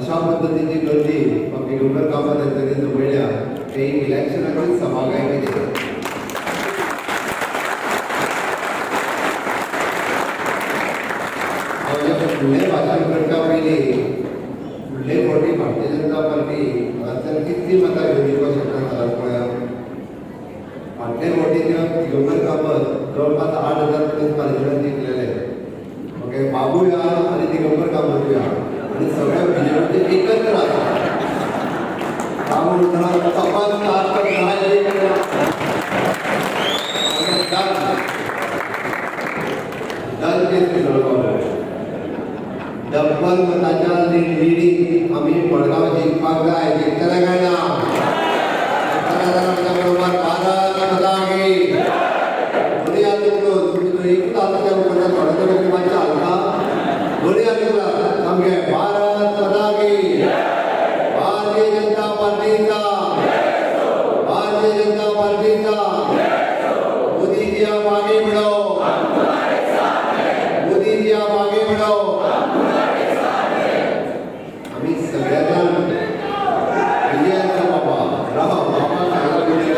अशा पद्धतीची गर्दी दिगंबर कामत यांच्यानी जमयल्या ते इलेक्शनाची सभा काय फुडले भाषण करता पयलीं फुडले फावटी भारतीय जनता पार्टी हांगाच्यान कितली मतां घेवन येवपाक शकना जाल्यार पळया फाटले फावटी दिगंबर कामत जवळपास 8,000 प्लस पार्टिजान जिंकलेले ओके बाबूया आनी दिगंबर कामतूया आनी सगळ्या बीजेपीचे एकत्र आसा बाबू तपास डब्बल मताच्या लीडिंग आम्ही मडगाव जिंकपाक जाय जिंकतले काय ना बरोबर भारत माता की दोन्ही हात तुम्ही एक हाताच्या मुखात थोड्या थोड्या मातशें हालता दोन्ही हात सामके भारत माता की भारतीय जनता पार्टीचा मोदीजी आप आगे बढ़ो मोदीजी आप आगे बढ़ो आम्ही सगळ्यांना विजयाचा बाबा राहा बाबा चांगला विजय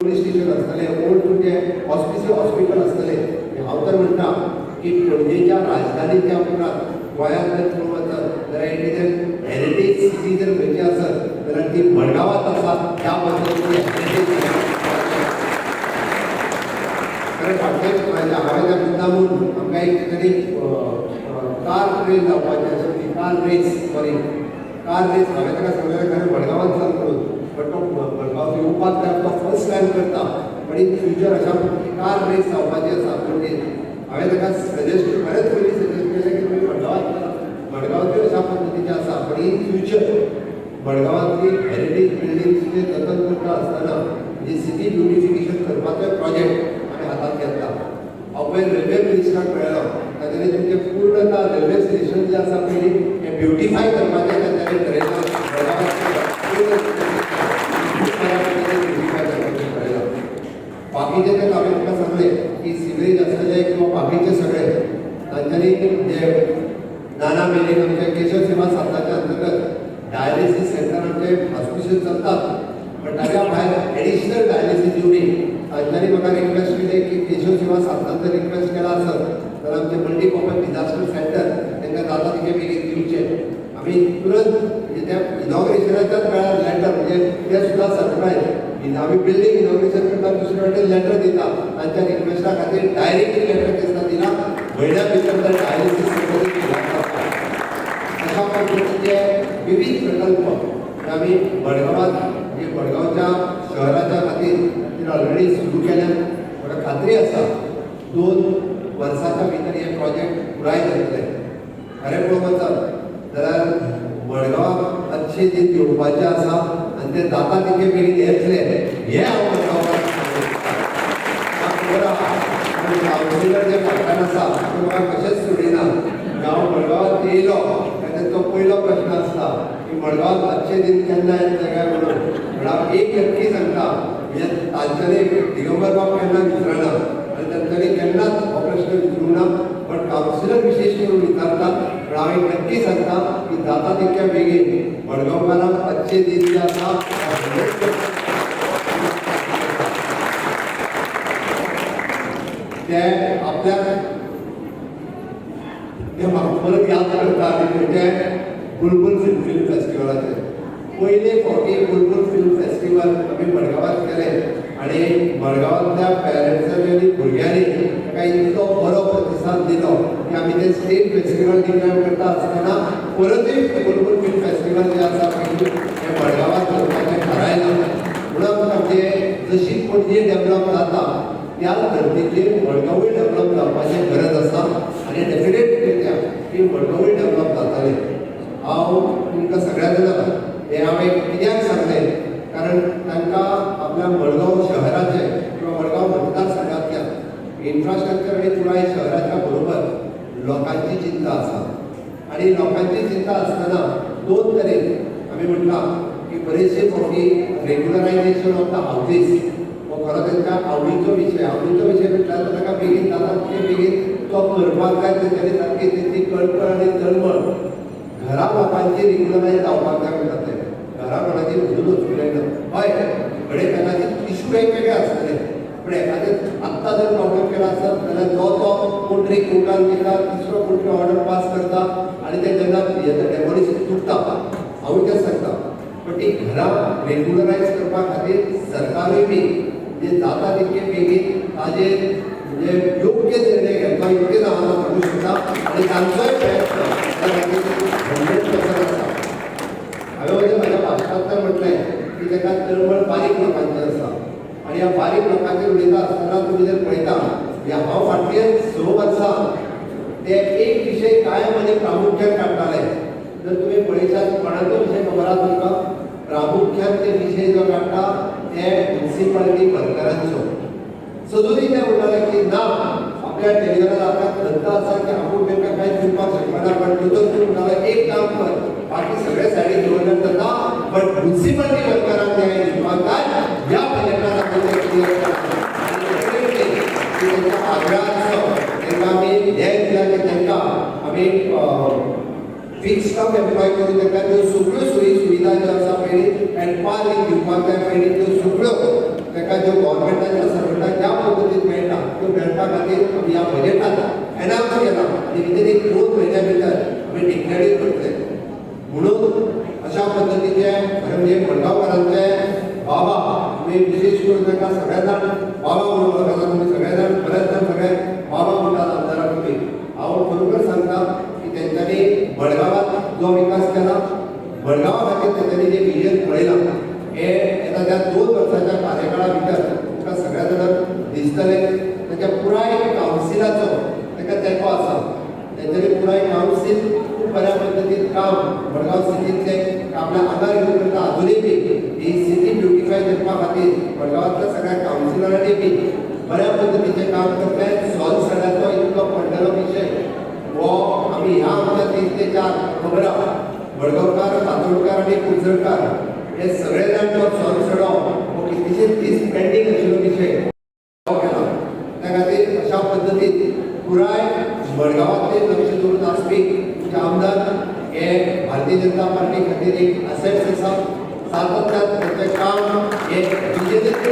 पोलीस स्टेशन असतले ओल्ड तुमचे हॉस्पिटल असतले हांव तर म्हणटा की पणजेच्या राजधानीच्या उपरांत गोंयांत जर पळोवप वचत जाल्यार इंडियन हेरिटेज सिटी जर खंयची आसत जाल्यार ती मडगांवांत आसा त्या पद्दतीची हेरिटेज कारण फाटल्या हांवें मुद्दामून आमकां एक तरी कार ट्रेन जावपाची आसा ती कार रेस हांवें ताका सांगलें कारण मडगांवांत चल करून बट तो मडगांव येवपाक तो फर्स्ट टायम करता पण इन फ्युचर अशा कार रेस जावपाची आसा पणजेन हांवें ताका सजेस्ट बरेच पयलीं सजेस्ट केलें की तुमी मडगांवची अशा पद्दतीची आसा पण इन फ्युचर मडगांवांतली हेरिटेज बिल्डिंग्सचे जतन करता आसतना म्हणजे सिटी ब्युटिफिकेशन करपाचो प्रोजेक्ट आमी हातांत घेतला हांव पयर रेल्वे मिनिस्टराक मेळ्ळो ताणें तुमचें पूर्णता रेल्वे स्टेशन जें आसा पळय हें ब्युटिफाय करपाचें ताणें थारायलां बाकीचे तर हांवें तुका सांगलें की सिवेज आसतले किंवा बाकीचे सगळे तांच्यांनी जे नाना मेलीन आमच्या केशव सेवा साधनाच्या अंतर्गत डायलिसीस सेंटर आमचे हॉस्पिटल चलतात पण ताच्या भायर एडिशनल डायलिसीस युनीट तांच्यांनी म्हाका रिक्वेस्ट केली की केशव सेवा साधनान जर रिक्वेस्ट केला आसत तर आमचे मल्टीपर्पज डिझास्टर सेंटर तांकां जाता तितके बेगीन दिवचें आमी तुरंत म्हणजे त्या इनॉग्रेशनाच्याच वेळार लेटर म्हणजे ते सुद्दां सरप्रायज आमी बिल्डींग इनॉग्रेशन करता दुसरे वाटेन लेटर दिता तांच्या रिक्वेस्टा खातीर डायरेक्टली लेटर दिसता दिला म्हयन्या भितर तर डायलिसीस सेंटर अशा पद्धतीचे विविध प्रकल्प आमी मडगांवांत म्हणजे मडगांवच्या शहराच्या खातीर ऑलरेडी सुरू केल्यात म्हाका खात्री आसा 2 वर्साच्या भितर हे प्रोजेक्ट पुराय जातले खरें पळोवंक वचत जाल्यार मडगांवाक अच्छे दीस येवपाचे आसा आनी ते जाता तितके बेगीन येतले हे हांव मडगांवाक कावन्सिलर जे फाटल्यान आसा तो म्हाका कशेंच सोडिना हांव मडगांवांत येयलो तो पयलो प्रश्न आसता की मडगांवांत अच्छे दीस केन्ना येतले काय म्हणून हांव एक नक्की सांगता म्हणजे तांच्यांनी दिगंबर बाब केन्ना विचारना आनी तांच्यांनी केन्नाच हो प्रश्न विचारूंक ना पण कावन्सिलर विशेश करून विचारतात पण हांव एक नक्की सांगता की जाता तितक्या बेगीन मडगांवकारांक अच्छे दीस जे आसा ते आपल्याक ते म्हाका परत याद करता म्हणजे बुलबुल फिल्म फेस्टिवलाचे पयले फावटी बुलबुल फिल्म फेस्टिवल आमी मडगांवांत केलें आनी मडगांवांतल्या पेरंट्सांनी आनी भुरग्यांनी ताका इतलो बरो प्रतिसाद दिलो की आमी ते स्टेट फेस्टिवल डिक्लेअर करता आसतना परतूय बुलबुल फिल्म फेस्टिवल जें आसा पळय हें मडगांवांत करपाचें थारायलां म्हणून म्हणजे जशी पणजे डेवलप जाता त्या धर्तीचेर मडगांवूय डेवलप जावपाची गरज आसा आनी डेफिनेटली की मडगांवूय डेवलप जातालें हांव तुमकां सगळ्या जाणां हें हांवें कित्याक सांगलें कारण तांकां आपल्या मडगांव शहराचे किंवा मडगांव मतदारसंघांतल्या इन्फ्रास्ट्रक्चर आनी पुराय शहराच्या बरोबर लोकांची चिंता आसा आनी लोकांची चिंता आसतना 2 तरेन आमी म्हणटा की बरेचशे फावटी रेग्युलरायजेशन ऑफ द हावजीस हो खरो तांच्या आवडीचो विशय म्हटल्यार ताका बेगीन जाता तितके बेगीन तो करपाक जाय तेच्यानी सारकी तेची कळकळ आनी तळमळ घरा लोकांची रेग्युलरायज जावपाक जाय म्हणटा ते घरा कोणाची भुलूच उलयना हय घडये तांकाचे इशू वेगवेगळे आसतले पण एखादे आत्ता जर प्रॉब्लेम केला आसत जाल्यार तो कोण तरी कोर्टान दिता तिसरो कोण तरी ऑर्डर पास करता आनी ते जेन्ना डेमोलिशन तुटता हांव तेच सांगता पण ती घरां रेग्युलरायज करपा खातीर सरकारूय बी जे जाता तितके बेगीन ताजेर म्हणजे योग्य निर्णय घेवपाक योग्य जावना सांगू शकता आनी तांचोय प्रयत्न त्या खातीर 100% आसा हांवें म्हणजे म्हाज्या भाशणांत तर म्हटलें की ताका तळमळ बारीक लोकांची आसा आनी ह्या बारीक लोकांचेर उलयता आसतना तुमी जर पळयता हांव फाटले 6 वर्सां ते एक विशय कायम आनी प्रामुख्यान काडटाले जर तुमी पळयशात कोणाचो विशय खबर आसा तुमकां प्रामुख्यान ते विशय जो काडटा ते म्युनिसिपालिटी वर्करांचो सदोरी ते म्हणटाले की ना आपल्या टेलिव्हिजनार आतां खंत आसा की आपूण तांकां कांय दिवपाक शकना पण तुजो तूं म्हणटालो एक काम कर बाकी सगळे सायडीक दवरल्यार जाता बट म्युनिसिपालिटी वर्करांक न्याय दिवपाक जाय ह्या बजेटान आपूण ते क्लियर तांच्या आग्रहाचो तांकां आमी न्याय दिला की तांकां आमी फिक्स टर्म एम्प्लॉय करून तांकां त्यो सगळ्यो सोयी सुविधा ज्यो आसा पयलीं एडपार दिवपाक जाय पयलीं त्यो सगळ्यो ताका ज्यो गव्हर्मेंटाच्या सर्वंटाक ज्या पद्दतीन मेळटा त्यो मेळपा खातीर आमी ह्या बजेटांत एनावन्स केला आनी भितर एक 2 म्हयन्या भितर आमी डिक्लेअर करतले म्हणून अशा पद्दतीचे म्हणजे मडगांवकारांचे बाबा आमी विशेष करून ताका सगळे जाण बाबा म्हणून वळखता तुमी सगळे जाण बरेच जाण सगळे बाबा म्हणटात आमदाराक तुमी हांव खरोखर सांगता की तेंच्यांनी मडगांवांत जो विकास केला मडगांवा खातीर तेंच्यांनी जे विजन पळयलां हे येता त्या 2 वर्सांच्या कार्यकाळा भितर तुमकां सगळ्या जाणांक दिसतले ताच्या पुराय कावन्सिलाचो ताका तेंको आसा तेंच्यांनी पुराय कावन्सील खूब बऱ्या पद्दतीन काम मडगांव सिटींतले आपल्या आंगार घेवन करता अजुनूय बी ही सिटी ब्युटिफाय करपा खातीर मडगांवांतल्या सगळ्या कावन्सिलरांनी बी बऱ्या पद्दतीचें काम करतले सॉल्व सडाचो इतलो पडलेलो विशय हो आमी ह्या आमच्या 3 ते 4 खबरां मडगांवकार फातोडकार आनी कुंजळकार हे सगळे जाण तो सॉल्व सडो हो कितलीशे दीस पेंडींग आशिल्लो विशय केला त्या खातीर अशा पद्दतीन पुराय मडगांवांतले लक्ष दवरून आसपी आमदार हे भारतीय जनता पार्टी खातीर एक असेट्स आसा सातत्यान ताचें काम हे विजेतीत